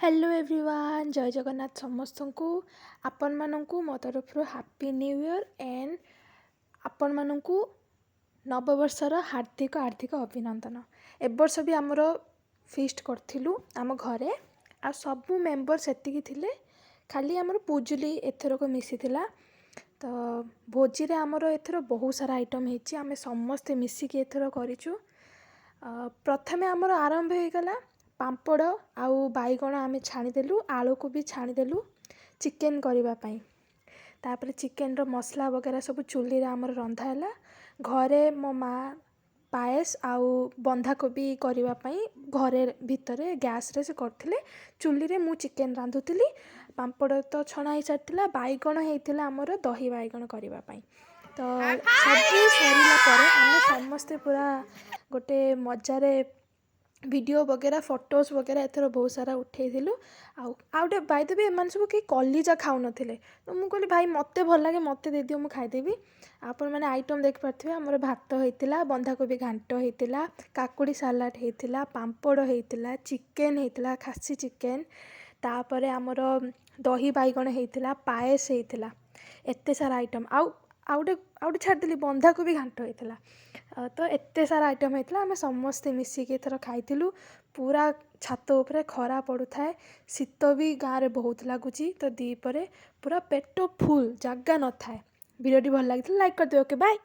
Hello everyone जय जगन्नाथ समस्त को आपण मानू मो तरफ हैप्पी न्यू ईयर एंड आपण मानू नववर्षर हार्दिक हार्दिक अभिनंदन। ए वर्ष भी आमर फीस्ट करथिलु आम घरे आ सबु मेंबर सेतिकी थिले खाली आमर पूजुली एथरक मिसीथिला। तो भोजी रे आमर एथर बहुत सारा आइटम हेची आमे समस्ते मिसिकी एथर करिचु। प्रथमे आमर आरंभ हो गला पांपड़ आउ बैगण आमे छाणीदेलु आलू को भी छाणीदेलु चिकेन करबा पई। तापर चिकेन रो मसला वगैरह सब चुली रे आमर रंधा हैला। घरे मो माँ पायस आउ बंधाकोबी करबा पई घरे भितरे गैस रे से करथिले। चुली रे मु चिकेन रांधुतिली। पांपड़ तो छणा ही सारथिला बैगण हेतिला आमर दही बैगण करबा पई। तो सब सरीला परे आमे समस्ते पूरा गोटे मजारे वीडियो वगैरह फोटोज वगैरह एथर बहुत सारा उठेइथिलु। आउटे बाय द वे एमान सब के कलिजा खाउ नथिले तो मु कहली भाई मते भल लागे मते दे दियो मु खाइ देबी। आपण माने आइटम देख पारथिबे हमर भात हेतिला बंधाकोबी घांट हेतिला काकुड़ी सालाड हेतिला पांपड़ हेतिला चिकेन हेतिला खासी चिकेन तापरे हमर दही बैगण हेतिला पायस हेतिला एते सारा आइटम आउटे छाड़देली बंधाकोबी घांट हेतिला। तो एते सारा आइटम हेतिला आमे समस्ते मिसिकी एथर खाइथिलु। पूरा छात उपरे खरा पड़ुथाए शीत भी गाँव रे बहुत लगुची तो दीपरे पूरा पेट फुल जगह न थाए। वीडियो भल लगी लाइक कर दियो। Okay bye.